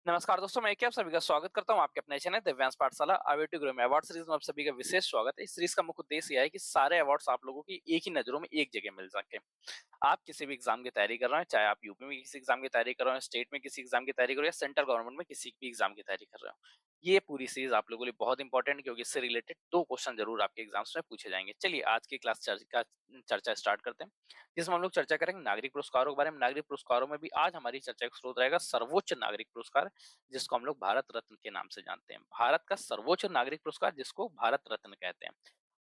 नमस्कार दोस्तों, मैं क्या आप सभी का स्वागत करता हूं आपके अपने चैनल दिव्यांश पाठशाला आईआईटी गुरु में अवार्ड सीरीज में आप सभी का विशेष स्वागत है। इस सीरीज का मुख्य उद्देश्य यह है कि सारे अवार्ड्स आप लोगों की एक ही नजरों में एक जगह मिल सके। आप किसी भी एग्जाम की तैयारी कर रहे हैं, चाहे आप यूपी में किसी एग्जाम की तैयारी कर रहे हो, स्टेट में किसी एग्जाम की तैयारी कर रहे हो या सेंट्रल गवर्नमेंट में किसी भी एग्जाम की तैयारी कर रहे हो, ये पूरी सीरीज आप लोगों के लिए बहुत इंपॉर्टेंट है क्योंकि इससे रिलेटेड दो क्वेश्चन जरूर आपके एग्जाम्स में पूछे जाएंगे। चलिए आज की क्लास का चर्चा स्टार्ट करते हैं, जिसमें हम लोग चर्चा करेंगे नागरिक पुरस्कारों के बारे में। नागरिक पुरस्कारों में भी आज हमारी चर्चा का स्रोत रहेगा सर्वोच्च नागरिक पुरस्कार, जिसको हम लोग भारत रत्न के नाम से जानते हैं। भारत का सर्वोच्च नागरिक पुरस्कार जिसको भारत रत्न कहते हैं।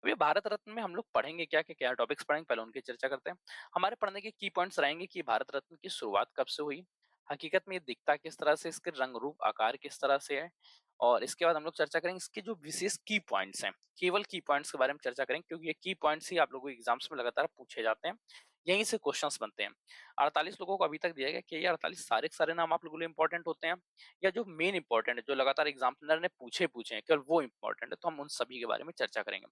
अब ये भारत रत्न में हम लोग पढ़ेंगे क्या क्या टॉपिक्स पढ़ेंगे, पहले उनकी चर्चा करते हैं। हमारे पढ़ने के की पॉइंट्स रहेंगे कि भारत रत्न की शुरुआत कब से हुई, हकीकत में ये दिखता किस तरह से, इसके रंग रूप आकार किस तरह से है, और इसके बाद हम लोग चर्चा करेंगे इसके जो विशेष की पॉइंट्स हैं। केवल की पॉइंट्स के बारे में चर्चा करेंगे क्योंकि ये की पॉइंट्स ही आप लोगों को एग्जाम्स में लगातार पूछे जाते हैं, यहीं से क्वेश्चंस बनते हैं। 48 लोगों को अभी तक दिया गया कि ये 48 सारे के सारे नाम आप लोगों के लिए इंपॉर्टेंट होते हैं या जो मेन इंपॉर्टेंट है, जो लगातार एग्जामिनर ने पूछे हैं केवल वो इंपॉर्टेंट है, तो हम उन सभी के बारे में चर्चा करेंगे।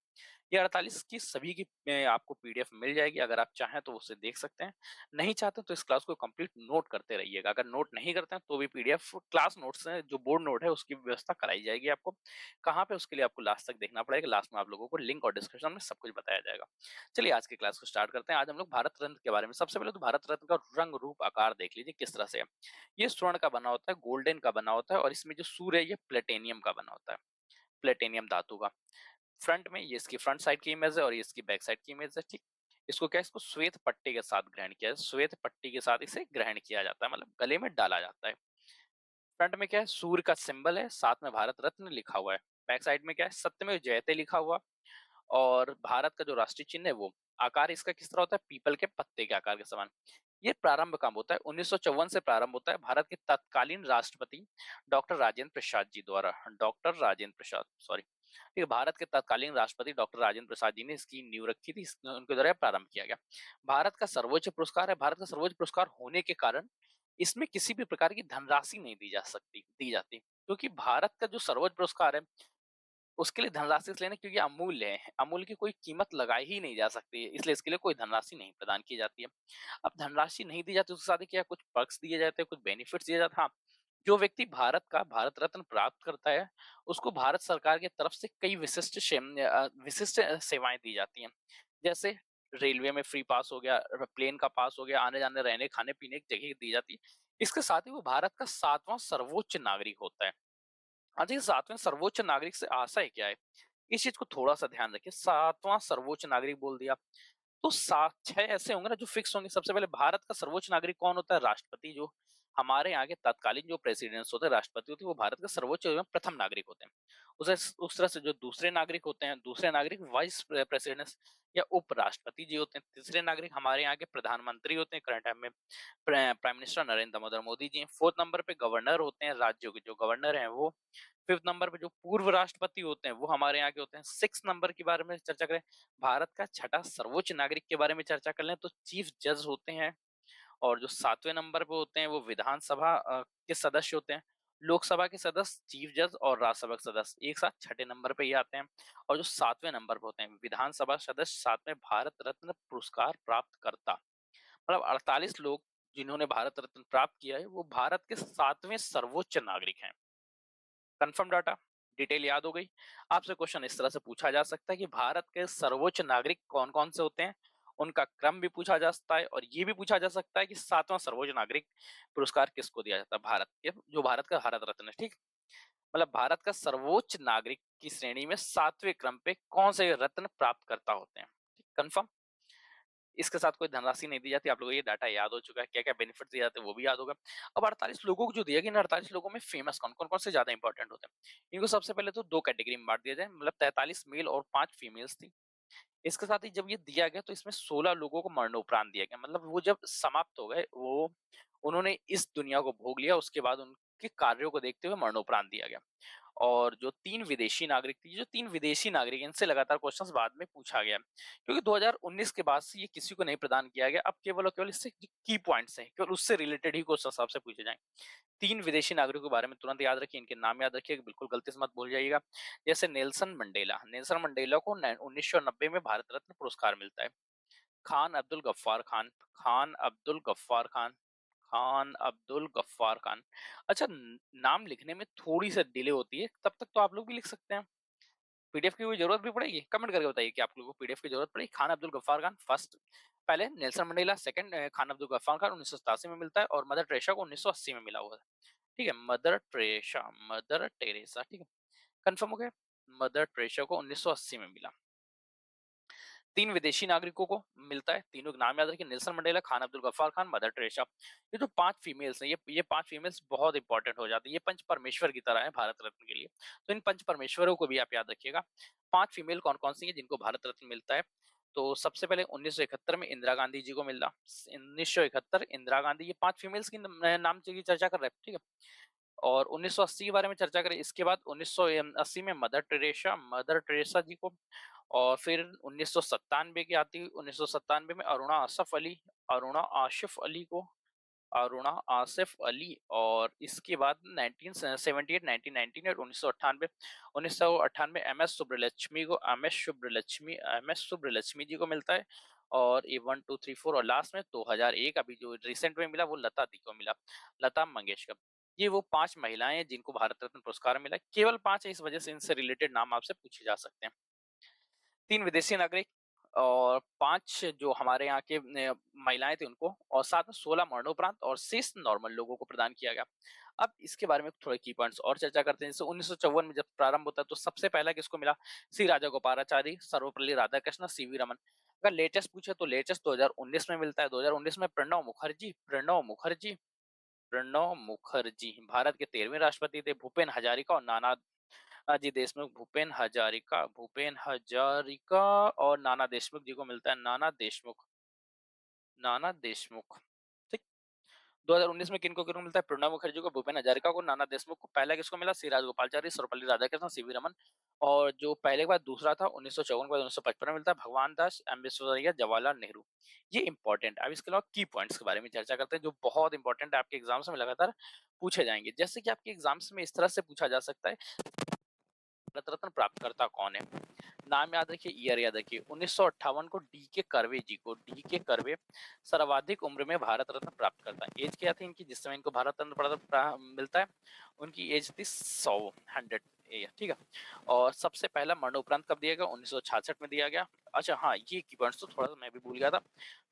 ये 48 की सभी की आपको पीडीएफ मिल जाएगी, अगर आप चाहें तो उसे देख सकते हैं। नहीं चाहते तो इस क्लास को कंप्लीट नोट करते रहिएगा। अगर नोट नहीं करते हैं तो भी पीडीएफ क्लास नोट्स है, जो बोर्ड नोट है उसकी व्यवस्था कराई जाएगी आपको। कहाँ पे, उसके लिए आपको लास्ट तक देखना पड़ेगा। लास्ट में आप लोगों को लिंक और डिस्क्रिप्शन में सब कुछ बताया जाएगा। चलिए आज की क्लास को स्टार्ट करते हैं। आज हम लोग भारत रत्न के बारे में, सबसे पहले तो भारत रत्न का रंग रूप आकार देख लीजिए किस तरह से है। ये स्वर्ण का बना होता है, गोल्डन का बना होता है, और इसमें जो सूर्य है ये प्लेटेनियम का बना होता है, प्लेटेनियम धातु का। फ्रंट में ये इसकी फ्रंट साइड की इमेज है और ये इसकी बैक साइड की इमेज है, ठीक। इसको क्या है, इसको श्वेत पट्टी के साथ ग्रहण किया है, श्वेत पट्टी के साथ इसे ग्रहण किया जाता है, मतलब गले में डाला जाता है। फ्रंट में क्या है, सूर्य का सिंबल है, साथ में भारत रत्न लिखा हुआ है। बैक साइड में क्या है, सत्यमेव जयते लिखा हुआ। और भारत का जो राष्ट्रीय चिन्ह है वो आकार इसका किस तरह होता है, पीपल के पत्ते के आकार के समान। ये प्रारंभ कब होता है, 1954 से प्रारंभ होता है भारत के तत्कालीन राष्ट्रपति डॉक्टर राजेंद्र प्रसाद जी द्वारा। डॉक्टर राजेंद्र प्रसाद, सॉरी, ठीक है, भारत के तत्कालीन राष्ट्रपति डॉक्टर राजेंद्र प्रसाद जी ने इसकी नींव रखी थी, उनके द्वारा प्रारंभ किया गया। भारत का सर्वोच्च पुरस्कार है। भारत का सर्वोच्च पुरस्कार होने के कारण इसमें किसी भी प्रकार की धनराशि नहीं दी जाती, क्योंकि भारत का जो सर्वोच्च पुरस्कार है उसके लिए धनराशि इसलिए नहीं क्योंकि अमूल्य है, अमूल्य की कोई कीमत लगाई ही नहीं जा सकती है, इसलिए इसके लिए कोई धनराशि नहीं प्रदान की जाती है। अब धनराशि नहीं दी जाती, उसके साथ क्या कुछ पर्क्स दिए जाते हैं, कुछ बेनिफिट्स दिए जाते हैं। हाँ, जो व्यक्ति भारत का भारत रत्न प्राप्त करता है उसको भारत सरकार की तरफ से कई विशिष्ट सेवाएं दी जाती हैं। जैसे रेलवे में फ्री पास हो गया, प्लेन का पास हो गया, आने जाने रहने खाने पीने की जगह दी जाती है। इसके साथ ही वो भारत का 7वां सर्वोच्च नागरिक होता है। हाँ जी, 7वें सर्वोच्च नागरिक से आशय क्या है, इस चीज को थोड़ा सा ध्यान रखिए। 7वां सर्वोच्च नागरिक बोल दिया तो सात छह ऐसे होंगे ना जो फिक्स होंगे। सबसे पहले भारत का सर्वोच्च नागरिक कौन होता है, राष्ट्रपति। जो हमारे यहाँ के तत्कालीन जो प्रेसिडेंट्स होते हैं, राष्ट्रपति होते हैं, वो भारत का सर्वोच्च एवं प्रथम नागरिक होते हैं। उस तरह से जो दूसरे नागरिक होते हैं, दूसरे नागरिक वाइस प्रेसिडेंट्स या उपराष्ट्रपति जी होते हैं। तीसरे नागरिक हमारे यहाँ के प्रधानमंत्री होते हैं, करंट टाइम में prime minister Narendra Damodar Modi ji. Fourth number पे गवर्नर होते हैं, राज्यों के जो गवर्नर हैं वो। फिफ्थ नंबर पे जो पूर्व राष्ट्रपति होते हैं वो हमारे यहाँ के होते हैं। सिक्स नंबर के बारे में चर्चा करें, भारत का छठा सर्वोच्च नागरिक के बारे में चर्चा कर लें तो चीफ जज होते हैं। और जो 7वें नंबर पे होते हैं वो विधानसभा के सदस्य होते हैं। लोकसभा के सदस्य, चीफ जज और राज्यसभा के सदस्य एक साथ छठे नंबर पे ही आते हैं। और जो 7वें नंबर पे होते हैं विधानसभा सदस्य, साथ में भारत रत्न पुरस्कार प्राप्त करता, मतलब 48 लोग जिन्होंने भारत रत्न प्राप्त किया है वो भारत के 7वें सर्वोच्च नागरिक हैं। कंफर्म डाटा, डिटेल याद हो गई। आपसे क्वेश्चन इस तरह से पूछा जा सकता है कि भारत के सर्वोच्च नागरिक कौन कौन से होते हैं, उनका क्रम भी पूछा जा सकता है, और ये भी पूछा जा सकता है कि 7वां सर्वोच्च नागरिक पुरस्कार किसको दिया जाता है, भारत के, जो भारत का भारत रत्न है, ठीक। मतलब भारत का सर्वोच्च नागरिक की श्रेणी में 7वें क्रम पे कौन से रत्न प्राप्त करता होते हैं, ठीक, कंफर्म। इसके साथ कोई धनराशि नहीं दी जाती। आप लोगों को ये डाटा याद हो चुका है, क्या क्या बेनिफिट दिए जाते हैं वो भी याद होगा। अब 48 लोगों को जो दिया गया, 48 लोगों में फेमस कौन कौन कौन से ज्यादा इंपॉर्टेंट होते हैं, इनको सबसे पहले तो दो कैटेगरी में बांट दिया जाए, मतलब 43 मेल और 5 फीमेल्स थी। इसके साथ ही जब ये दिया गया तो इसमें 16 लोगों को मरणोपरांत दिया गया, मतलब वो जब समाप्त हो गए, वो उन्होंने इस दुनिया को भोग लिया, उसके बाद उनके कार्यों को देखते हुए मरणोपरांत दिया गया। और जो 3 विदेशी नागरिक थे, जो 3 विदेशी नागरिक, इनसे लगातार क्वेश्चंस बाद में पूछा गया, क्योंकि 2019 के बाद से ये किसी को नहीं प्रदान किया गया। अब केवल और केवल इससे की पॉइंट्स हैं, केवल उससे रिलेटेड ही क्वेश्चंस आपसे पूछे जाएंगे। 3 विदेशी नागरिकों के बारे में तुरंत याद रखिए, इनके नाम याद रखिए, बिल्कुल गलती से मत भूल जाइएगा। जैसे नेल्सन मंडेला, नेल्सन मंडेला को 1990 में भारत रत्न पुरस्कार मिलता है। खान अब्दुल गफ्फार खान, खान अब्दुल गफ्फार खान, खान अब्दुल गफ्फार खान। अच्छा, नाम लिखने में थोड़ी सी डिले होती है, तब तक तो आप लोग भी लिख सकते हैं। पीडीएफ की कोई जरूरत भी पड़ेगी? कमेंट करके बताइए कि आप लोगों को पीडीएफ की जरूरत पड़ेगी। खान अब्दुल गफ्फार खान फर्स्ट, पहले Nelson Mandela second, Khan Abdul Gaffar Khan 1987 में मिलता है और मदर टेरेसा को 1980 में मिला हुआ है। ठीक है, मदर टेरेसा, ठीक है, कंफर्म हो गया। मदर टेरेसा को 1980 में मिला। 3 विदेशी नागरिकों को मिलता है, तीनों के नाम याद रखिए, Nelson Mandela, Khan Abdul Gaffar Khan, Mother Teresa. ये जो 5 फीमेल्स हैं, ये 5 फीमेल्स बहुत इंपॉर्टेंट हो जाती है, ये पंच परमेश्वर की तरह है भारत रत्न के लिए। तो इन पंच परमेश्वरों को भी आप याद रखिएगा। 5 फीमेल कौन-कौन सी हैं जिनको भारत रत्न मिलता है? तो सबसे पहले 1971 में इंदिरा गांधी जी को मिला। 1971 इंदिरा गांधी, ये 5 फीमेल्स की नाम की चर्चा कर रहे हैं, ठीक है। और 1980 के बारे में चर्चा करें, इसके बाद 1980 में मदर टेरेसा जी को, और फिर 1997 की आती है, 1997 में अरुणा आसिफ अली, और इसके बाद 1978, 1998 और 1998, 1998 एम एस सुब्रलक्ष्मी जी को मिलता है। और ये 1 2 3 4 और लास्ट में 2001 अभी जो रिसेंट में मिला वो लता दी को मिला, लता मंगेशकर। ये वो 5 महिलाएं हैं जिनको भारत रत्न पुरस्कार मिला है। केवल 5 है, इस वजह से इनसे रिलेटेड नाम आपसे पूछे जा सकते हैं। 3 विदेशी नागरिक और 5 जो हमारे यहाँ के महिलाएं थी उनको, और साथ में 16 मरणोपरांत और शेष नॉर्मल लोगों को प्रदान किया गया। अब इसके बारे में थोड़े की पॉइंट्स और चर्चा करते हैं। जैसे 1954 में जब प्रारंभ होता है तो सबसे पहला किसको मिला? सी राजा गोपालाचारी, सर्वपल्ली राधाकृष्ण, सीवी रमन। अगर लेटेस्ट पूछे तो लेटेस्ट 2019 में मिलता है। 2019 में प्रणब मुखर्जी भारत के 13वें राष्ट्रपति थे। भूपेन हजारिका और नानाजी देशमुख, भूपेन हजारिका और नाना देशमुख जी को मिलता है। नाना देशमुख, ठीक। 2019 में किनको किनको मिलता है? प्रणब मुखर्जी को, भूपेन हजारिका को, नाना देशमुख को। पहला किसको मिला? सी राजगोपालचारी, सर्वपल्ली राधाकृष्णन, सीवी रमन। और जो पहले के बाद दूसरा था 1954 के बाद 1955 में मिलता है, भगवान दास, एम विश्वेश्वरैया, जवाहरलाल नेहरू। ये इंपॉर्टेंट। अब इसके अलावा की पॉइंट्स के बारे में चर्चा करते हैं जो बहुत इंपॉर्टेंट है, आपके एग्जाम्स में लगातार पूछे जाएंगे। जैसे कि आपके एग्जाम्स में इस तरह से पूछा जा सकता है, भारत रत्न प्राप्तकर्ता कौन है? नाम याद रखिए, ईयर याद रखिए। 1958 को डी के कर्वे सर्वाधिक उम्र में भारत रत्न प्राप्त करता है। एज क्या थी इनकी जिस समय इनको भारत रत्न मिलता है? उनकी एज थी 100 ठीक है। और सबसे पहला मरणोपरांत कब दिया गया? 1966 में दिया गया। अच्छा हाँ, ये की पॉइंट्स तो थोड़ा सा मैं भी भूल गया था,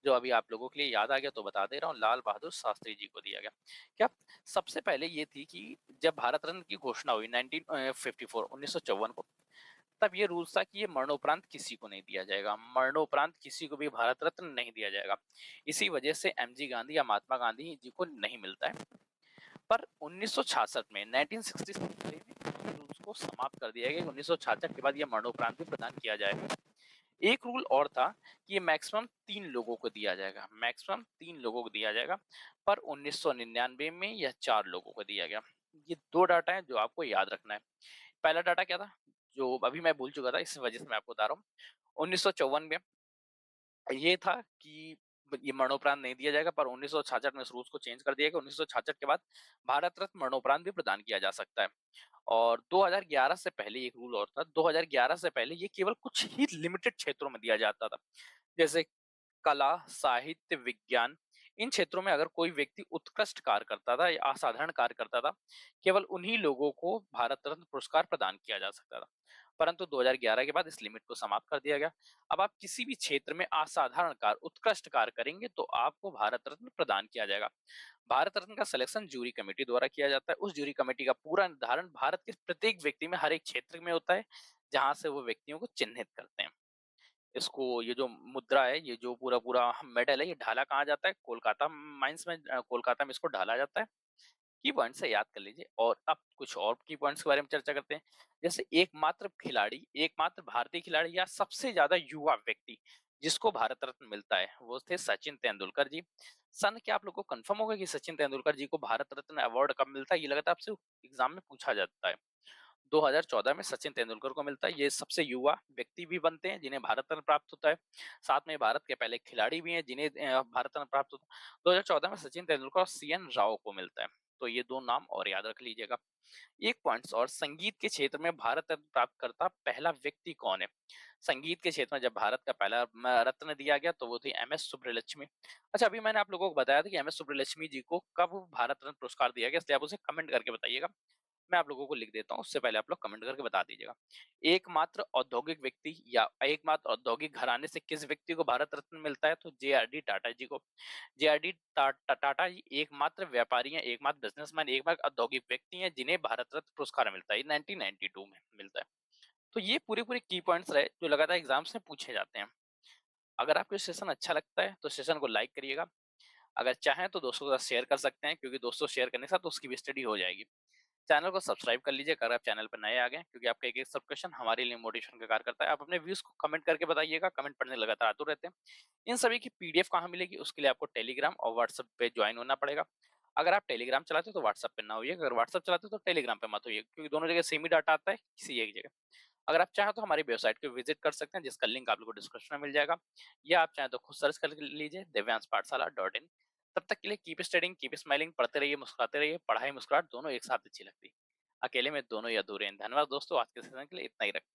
जो अभी आप लोगों के लिए याद आ गया तो बता दे रहा हूँ। लाल बहादुर शास्त्री जी को दिया गया। क्या सबसे पहले ये थी कि जब भारत रत्न की घोषणा हुई 1954 को, तब ये रूल्स था कि ये मरणोपरांत किसी को नहीं दिया जाएगा, मरणोपरांत किसी को भी भारत रत्न नहीं दिया जाएगा। इसी वजह से एमजी गांधी या महात्मा गांधी जी को नहीं मिलता है। पर 1966 में 1966 में रूल्स को समाप्त कर दिया गया। 1966 के बाद ये मरणोपरांत भी प्रदान किया जाएगा। एक रूल और था कि ये मैक्सिमम 3 लोगों को दिया जाएगा, पर 1999 में यह 4 लोगों को दिया गया। ये 2 डाटा है जो आपको याद रखना है। पहला डाटा क्या था जो अभी मैं भूल चुका था, इस वजह से मैं आपको बता रहा हूँ। 1954 में ये था कि ये मरणोपरांत नहीं दिया जाएगा, पर 1966 में इस रूल्स को चेंज कर दिया गया। 1966 के बाद भारत रत्न मरणोपरांत भी प्रदान किया जा सकता है। और 2011 से पहले एक रूल और था। 2011 से पहले ये केवल कुछ ही लिमिटेड क्षेत्रों में दिया जाता था, जैसे कला, साहित्य, विज्ञान। इन क्षेत्रों में अगर कोई व्यक्ति उत्कृष्ट कार्य करता था या असाधारण कार्य करता था, केवल उन्हीं लोगों को भारत रत्न पुरस्कार प्रदान किया जा सकता था। परंतु 2011 के बाद इस लिमिट को समाप्त कर दिया गया। अब आप किसी भी क्षेत्र में असाधारण कार्य, उत्कृष्ट कार्य करेंगे तो आपको भारत रत्न प्रदान किया जाएगा। भारत रत्न का सिलेक्शन जूरी कमेटी द्वारा किया जाता है। उस जूरी कमेटी का पूरा निर्धारण भारत के प्रत्येक व्यक्ति में हर एक क्षेत्र में होता है, जहां से वो व्यक्तियों को चिन्हित करते हैं। इसको, ये जो मुद्रा है, ये जो पूरा पूरा मेडल है, ये ढाला कहाँ जाता है? कोलकाता माइंस में, कोलकाता में इसको ढाला जाता है। की पॉइंट से याद कर लीजिए। और अब कुछ और की पॉइंट्स के बारे में चर्चा करते हैं। जैसे एकमात्र भारतीय खिलाड़ी या सबसे ज्यादा युवा व्यक्ति जिसको भारत रत्न मिलता है वो थे सचिन तेंदुलकर जी। सन क्या आप लोग को कंफर्म होगा कि सचिन तेंदुलकर जी को भारत रत्न अवार्ड कब मिलता है? ये लगातार आपसे एग्जाम में पूछा जाता है। 2014 में सचिन तेंदुलकर को मिलता है। ये सबसे युवा व्यक्ति भी बनते हैं जिन्हें भारत रत्न प्राप्त होता है। साथ में भारत के पहले खिलाड़ी भी हैं जिन्हें भारत रत्न प्राप्त होता है। 2014 में सचिन तेंदुलकर और सीएन राव को मिलता है। तो ये 2 नाम और याद रख लीजिएगा। 1 पॉइंट्स और संगीत के क्षेत्र में भारत रत्न प्राप्त करता पहला व्यक्ति कौन है? संगीत के क्षेत्र में जब भारत का पहला रत्न दिया गया तो वो थी एमएस सुब्रलक्ष्मी। अच्छा, अभी मैंने आप लोगों को बताया था कि एमएस सुब्रलक्ष्मी जी को कब भारत रत्न पुरस्कार दिया गया, इसलिए आप उसे कमेंट करके बताइएगा। मैं आप लोगों को लिख देता हूँ, उससे पहले आप लोग कमेंट करके बता दीजिएगा। एकमात्र औद्योगिक व्यक्ति या एकमात्र औद्योगिक घराने से किस व्यक्ति को भारत रत्न मिलता है? तो जेआरडी टाटा जी को। जेआरडी टाटा जी एकमात्र व्यापारी हैं, एकमात्र बिजनेसमैन, एकमात्र औद्योगिक व्यक्ति हैं जिन्हें भारत रत्न पुरस्कार मिलता है। 1992 में मिलता है। तो ये पूरे की पॉइंट्स रहे जो लगातार एग्जाम्स में पूछे जाते हैं। अगर आपको सेशन अच्छा लगता है तो सेशन को लाइक करिएगा। अगर चाहें तो दोस्तों के साथ शेयर कर सकते हैं, क्योंकि दोस्तों शेयर करने के साथ उसकी भी स्टडी हो जाएगी। चैनल को सब्सक्राइब कर लीजिए अगर आप चैनल पर नए आ गए, क्योंकि आपका एक सब क्वेश्चन हमारे लिए मोटिवेशन का कार्य करता है। आप अपने व्यूज को कमेंट करके बताइएगा, कमेंट पढ़ने लगातार आतुर रहते हैं। इन सभी की पीडीएफ कहाँ मिलेगी, उसके लिए आपको टेलीग्राम और व्हाट्सएप पे ज्वाइन होना पड़ेगा। अगर आप टेलीग्राम चलाते हो तो व्हाट्सएप पे ना होइए, अगर व्हाट्सएप चलाते हो तो टेलीग्राम पे मत होइए, क्योंकि दोनों जगह सेम ही डाटा आता है, किसी एक जगह। अगर आप चाहें तो हमारी वेबसाइट को विजिट कर सकते हैं, जिसका लिंक आप लोगों को डिस्क्रिप्शन में मिल जाएगा, या आप चाहें तो खुद सर्च कर लीजिए divyans.pathshala.in। तब तक के लिए कीप स्टडिंग, कीप स्माइलिंग, पढ़ते रहिए, मुस्कुराते रहिए। पढ़ाई मुस्कुराहट दोनों एक साथ अच्छी लगती है, अकेले में दोनों ही अधूरे हैं। धन्यवाद दोस्तों, आज के सेशन के लिए इतना ही रखें।